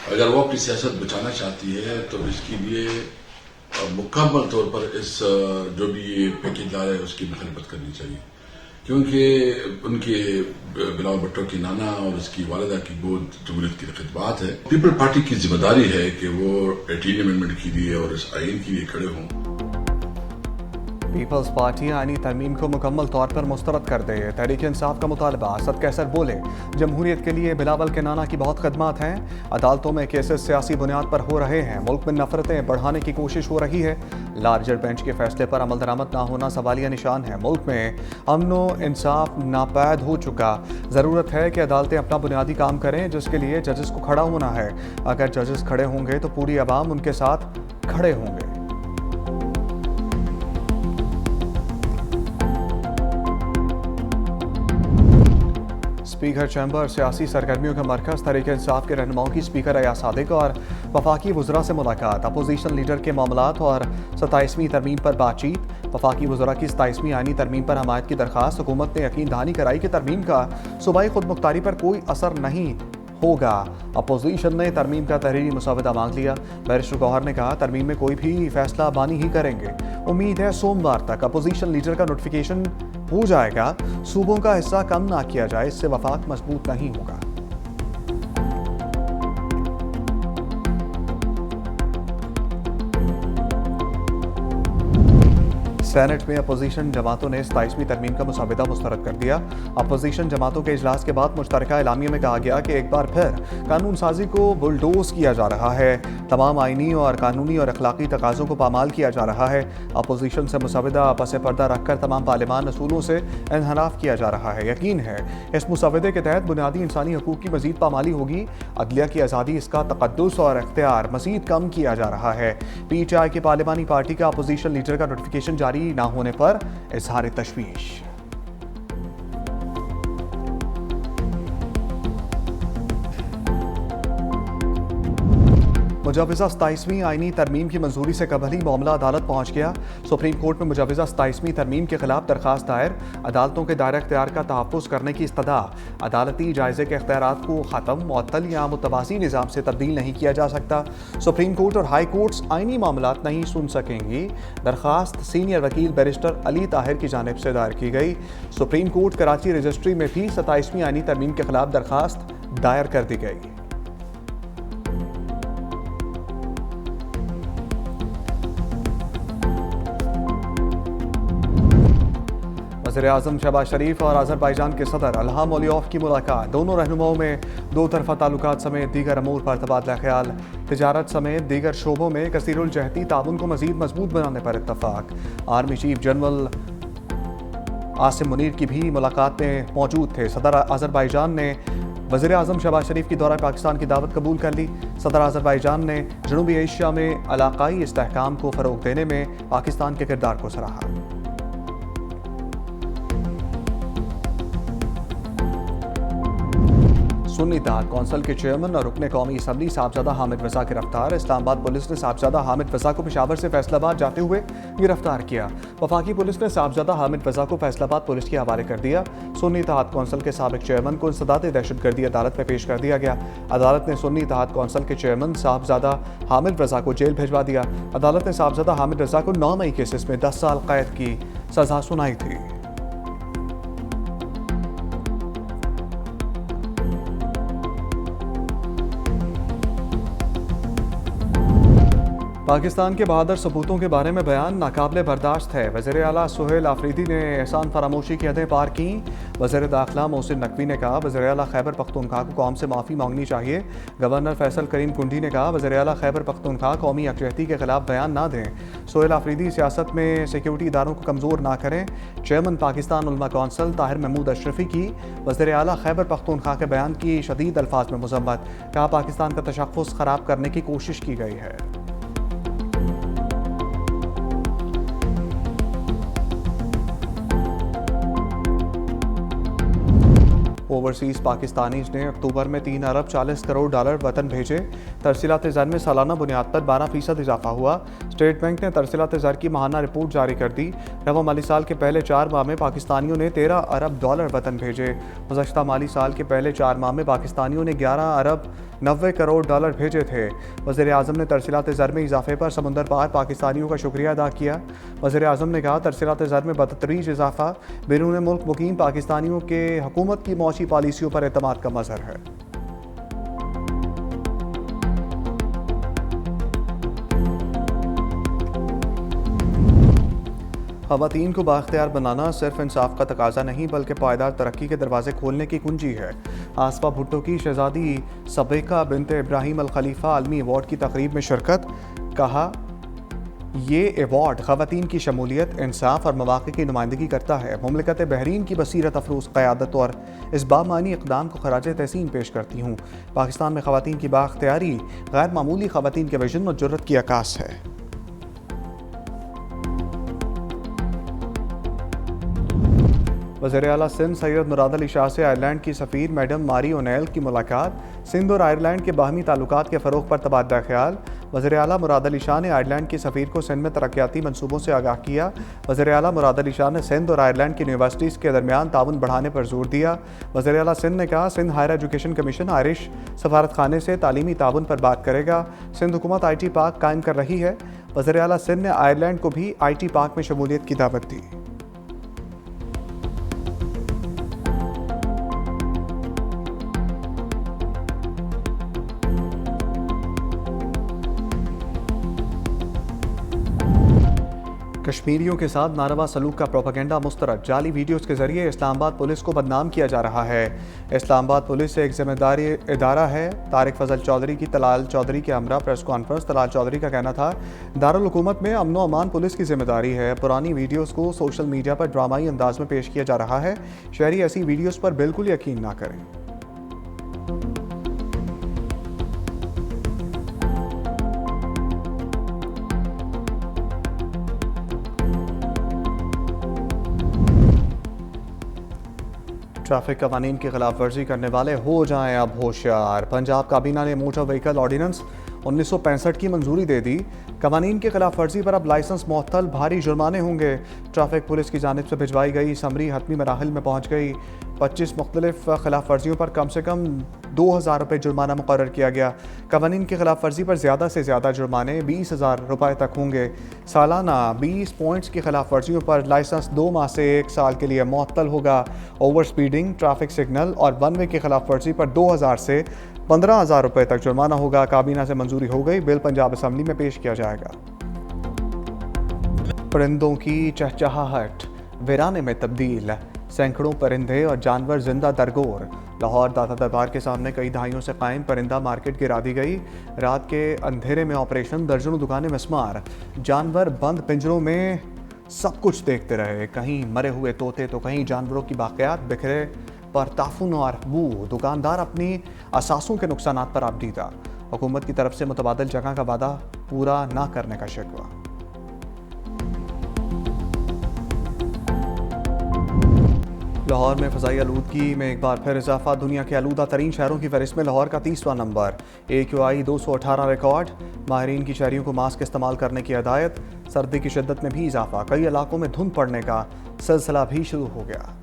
अगर वो अपनी सियासत बचाना चाहती है तो इसके लिए मुकम्मल तौर पर इस जो भी ये पैकेज ला रहा है उसकी मुखालफत करनी चाहिए, क्योंकि उनके बिलावल भुट्टो की नाना और उसकी वालिदा की बहुत जमहूरियत की खिदमत है। पीपल पार्टी की जिम्मेदारी है कि वो 18 अमेंडमेंट के लिए और इस आइन के लिए खड़े हों। पीपल्स पार्टी आईनी तरमीम को मुकम्मल तौर पर मुस्तरद कर दे। तहरीक इंसाफ का मुतालबा। असद कैसर बोले, जमहूरियत के लिए बिलावल के नाना की बहुत खदमात हैं। अदालतों में केसेस सियासी बुनियाद पर हो रहे हैं। मुल्क में नफरतें बढ़ाने की कोशिश हो रही है। लार्जर बेंच के फैसले पर अमल दरामद ना होना सवालिया निशान है। मुल्क में अमनो इंसाफ नापैद हो चुका। ज़रूरत है कि अदालतें अपना बुनियादी काम करें, जिसके लिए जजेस को खड़ा होना है। अगर जजेस खड़े होंगे तो पूरी आवाम उनके साथ खड़े होंगे। स्पीकर चैम्बर सियासी सरगर्मियों का मरकज। तहरीक इंसाफ के रहनुमाओं की स्पीकर अयाज सादिक और वफाकी वज़रा से मुलाकात। अपोजिशन लीडर के मामलात और 27वीं तरमीम पर बातचीत। वफाकी वज़रा की 27वीं आईनी तरमीम पर हमायत की दरख्वास्त। हुकूमत ने यकीन दहानी कराई कि तरमीम का सूबाई खुद मुख्तारी पर कोई असर नहीं होगा। अपोजिशन ने तरमीम का तहरीरी मुसवदा मांग लिया। बैरिस्टर गौहर ने कहा, तरमीम में कोई भी फैसला बानी ही करेंगे। उम्मीद है सोमवार तक अपोजिशन लीडर का नोटिफिकेशन हो जाएगा। सूबों का हिस्सा कम ना किया जाए, इससे वफाक मजबूत नहीं होगा। सेनेट में अपोजिशन जमातों ने 27वीं तरमीम का मुसवदा मुस्तरद कर दिया। अपोजिशन जमातों के इजलास के बाद मुश्तरका एलामिया में कहा गया कि एक बार फिर कानून साजी को बुलडोज किया जा रहा है। तमाम आईनी और कानूनी और अखलाकी तकाज़ों को पामाल किया जा रहा है। अपोजिशन से मुसवदा पस पर्दा रखकर तमाम पार्लिमान असूलों से इन्हराफ किया जा रहा है। यकीन है इस मुसवदे के तहत बुनियादी इंसानी हकूक़ की मजीद पामाली होगी। अदलिया की आज़ादी, इसका तक़द्दुस और इख्तियार मजीद कम किया जा रहा है। PTI की पार्लिमानी पार्टी का अपोजिशन लीडर का नोटिफिकेशन जारी ना होने पर इजहार तशवीश। मुजवज़ा 27वीं आईनी तरमीम की मंजूरी से कबल ही मामला अदालत पहुंच गया। सुप्रीम कोर्ट में मुजवज़ा 27वीं तरमीम के खिलाफ दरखास्त दायर। अदालतों के दायरा इख्तियार का तहफ़्फ़ुज़ करने की इस्तदा। अदालती जायज़े के इख्तियारात को ख़त्म, मुअत्तल या मुतवाज़ी निज़ाम से तब्दील नहीं किया जा सकता। सुप्रीम कोर्ट और हाई कोर्ट्स आईनी मामलात नहीं सुन सकेंगी। दरखास्त सीनियर वकील बैरिस्टर अली ताहिर की जानिब से दायर की गई। सुप्रीम कोर्ट कराची रजिस्ट्री में भी 27वीं आईनी तरमीम के खिलाफ दरखास्त दायर कर दी गई। वज़ीर-ए-आज़म शहबाज शरीफ और अज़रबैजान के सदर इल्हाम अलियोव की मुलाकात। दोनों रहनुमाओं में दो तरफ़ा ताल्लुकात समेत दीगर अमूर पर तबादला ख्याल। तिजारत समेत दीगर शोबों में कसीरुल जहती ताउन को मज़ीद मजबूत बनाने पर इत्तफ़ाक। Army chief general Asim Munir की भी मुलाकात में मौजूद थे। सदर अज़रबैजान ने वज़ीर-ए-आज़म शहबाज शरीफ की दौरा पाकिस्तान की दावत कबूल कर ली। सदर अज़रबैजान ने जनूबी एशिया में इलाक़ाई इस्तेहकाम को फ़रोग़ देने में पाकिस्तान के किरदार को सराहा। सुन्नी इत्तेहाद कौंसिल के चेयरमैन और रुकने कौमी असम्बली साहबजादा हामिद रज़ा गिरफ्तार। इस्लामाबाद पुलिस ने साहबजादा हामिद रज़ा को पेशावर से फैसलाबाद जाते हुए गिरफ्तार किया। वफाकी पुलिस ने साहबजादा हामिद रज़ा को फैसलाबाद पुलिस के हवाले कर दिया। सुन्नी इत्तेहाद कौंसिल के साबिक चेयरमैन को इंसदाद दहशतगर्दी अदालत में पेश कर दिया गया। अदालत ने सुन्नी इत्तेहाद कौंसिल के चेयरमैन साहबजादा हामिद रज़ा को जेल भिजवा दिया। अदालत ने साहबजादा हामिद रज़ा को 9 मई केसेस में 10 साल कैद की सजा सुनाई थी। पाकिस्तान के बहादुर सपूतों के बारे में बयान नाकाबिले बर्दाश्त है। वज़ीर आला सुहेल आफरीदी ने एहसान फरामोशी की हदें पार की। वज़ीर दाखिला मोहसिन नकवी ने कहा, वज़ीर आला खैबर पख्तूनख्वा को कौम से माफ़ी मांगनी चाहिए। गवर्नर फैसल करीम कुंडी ने कहा, वज़ीर आला खैबर पख्तूनख्वा कौमी यकजहती के खिलाफ बयान ना दें। सुहेल आफरीदी सियासत में सिक्योरिटी इदारों को कमज़ोर ना करें। चेयरमैन पाकिस्तान उलमा कौंसिल ताहिर महमूद अशरफी की वज़ीर आला खैबर पख्तूनख्वा के बयान की शदीद अल्फाज में मज़म्मत। कहा, पाकिस्तान का तशख़्ख़ुस ख़राब करने की कोशिश की गई है। ओवरसीज़ पाकिस्तानीज ने अक्टूबर में 3 अरब 40 करोड़ डॉलर वतन भेजे। तरसीलात ज़र में सालाना बुनियाद पर 12% इजाफा हुआ। स्टेट बैंक ने तरसीलात ज़र की माहाना रिपोर्ट जारी कर दी। रवा माली साल के पहले 4 माह में पाकिस्तानियों ने 13 अरब डॉलर वतन भेजे। गुज़श्ता माली साल के पहले 4 माह में पाकिस्तानियों ने 11 अरब $90 करोड़ भेजे थे। वज़ीर-ए-आज़म ने तरसीलात ज़र में इजाफे पर समुंदर पार पाकिस्तानियों का शुक्रिया अदा किया। वज़ीर-ए-आज़म ने कहा, तरसीलात ज़र में बतदरीज इजाफा बैरून मुल्क मुकीम पाकिस्तानियों के हुकूमत की मौशी पॉलिसियों पर एतमाद का मज़हर है। ख़वातीन को बाख्तियार बनाना सिर्फ इंसाफ का तकाजा नहीं बल्कि पायदार तरक्की के दरवाजे खोलने की कुंजी है। आसफा भुट्टो की शहजादी सबेका बिनते इब्राहिम अल खलीफा आलमी अवार्ड की तकरीब में शिरकत। कहा, ये अवार्ड ख़वातीन की शमूलियत, इंसाफ और मौक़े की नुमाइंदगी करता है। मुमलिकत बहरीन की बसीरत अफरोज़ क़यादत और इस बामानी इक़दाम को ख़राज तहसीन पेश करती हूँ। पाकिस्तान में ख़वातीन की बाख्तियारी गैर मामूली ख़वातीन के विजन और जुर्रत की अक्कास है। वज़ीर-ए-आला सिंध सैयद मुराद अली शाह से आयरलैंड की सफ़ीर मैडम मारी ओनेल की मुलाकात। सिंध और आयरलैंड के बाहमी ताल्लुकात के फ़रोग़ पर तबादला ख्याल। वज़ीर-ए-आला मुराद अली शाह ने आयरलैंड की सफ़ीर को सिंध में तरक्याती मनसूबों से आगाह किया। वज़ीर-ए-आला मुराद अली शाह ने सिंध और आयरलैंड की यूनिवर्सिटीज़ के दरमियान ताउन बढ़ाने पर जोर दिया। वज़ीर-ए-आला सिंध ने कहा, Sindh higher education commission Irish सफारत खाने से तालीमी ताउन पर बात करेगा। सिंध हुकूमत IT पार्क कायम कर रही है। वज़ीर-ए-आला सिंध ने आयरलैंड को भी IT पार्क में शमूलियत की दावत दी। कश्मीरियों के साथ नारवा सलूक का प्रोपेगेंडा मुस्तरद। जाली वीडियोज़ के जरिए इस्लामाबाद पुलिस को बदनाम किया जा रहा है। इस्लामाबाद पुलिस एक जिम्मेदारी इदारा है। तारिक फजल चौधरी की तलाल चौधरी के हमरा प्रेस कॉन्फ्रेंस। तलाल चौधरी का कहना था, दारुल हुकूमत में अमन व अमान पुलिस की जिम्मेदारी है। पुरानी वीडियोज़ को सोशल मीडिया पर ड्रामाई अंदाज में पेश किया जा रहा है। शहरी ऐसी वीडियोज़ पर बिल्कुल यकीन ना करें। ट्रैफिक कवानीन की खिलाफ वर्जी करने वाले हो जाएं अब होशियार। पंजाब काबीना ने मोटर व्हीकल ऑर्डिनेंस 1965 की मंजूरी दे दी। कवानीन की खिलाफ वर्जी पर अब लाइसेंस मुअत्तल, भारी जुर्माने होंगे। ट्रैफिक पुलिस की जानिब से भिजवाई गई समरी हतमी मराहिल में पहुँच गई। 25 मुख्तलिफ खिलाफ वर्जियों पर कम से कम 2000 रुपये जुर्माना मुकर्रर किया गया। कवानीन की खिलाफ वर्जी पर ज़्यादा से ज़्यादा जुर्माने 20,000 रुपये तक होंगे। सालाना 20 पॉइंट्स की खिलाफ वर्जियों पर लाइसेंस 2 माह से 1 साल के लिए मुअत्तल होगा। ओवर स्पीडिंग, ट्रैफिक सिग्नल और वन वे की खिलाफ वर्जी पर 2000 से 15,000 रुपये तक जुर्माना होगा। काबीना से मंजूरी हो गई। बिल पंजाब असम्बली में पेश किया जाएगा। परिंदों की चहचहाहट वीराने में तब्दील, सैकड़ों परिंदे और जानवर जिंदा दरगोर। लाहौर दाता दरबार के सामने कई दहाइयों से कायम परिंदा मार्केट गिरा दी गई। रात के अंधेरे में ऑपरेशन, दर्जनों दुकानें मिस्मार। जानवर बंद पिंजरों में सब कुछ देखते रहे, कहीं मरे हुए तोते तो कहीं जानवरों की बाक़ियात बिखरे पर ताफुन और बू। दुकानदार अपनी असासों के नुकसानात पर आबदीदा। हुकूमत की तरफ से मुतबादिल जगह का वादा पूरा ना करने का शिकवा। लाहौर में फ़ज़ाई आलूदगी में एक बार फिर इजाफा। दुनिया के आलूदा तरीन शहरों की फहरिस्त में लाहौर का 30वां नंबर। AQI 218 record. माहिरीन की शहरियों को मास्क इस्तेमाल करने की हिदायत। सर्दी की शिद्दत में भी इजाफा, कई इलाकों में धुंध पड़ने का सिलसिला भी शुरू हो गया।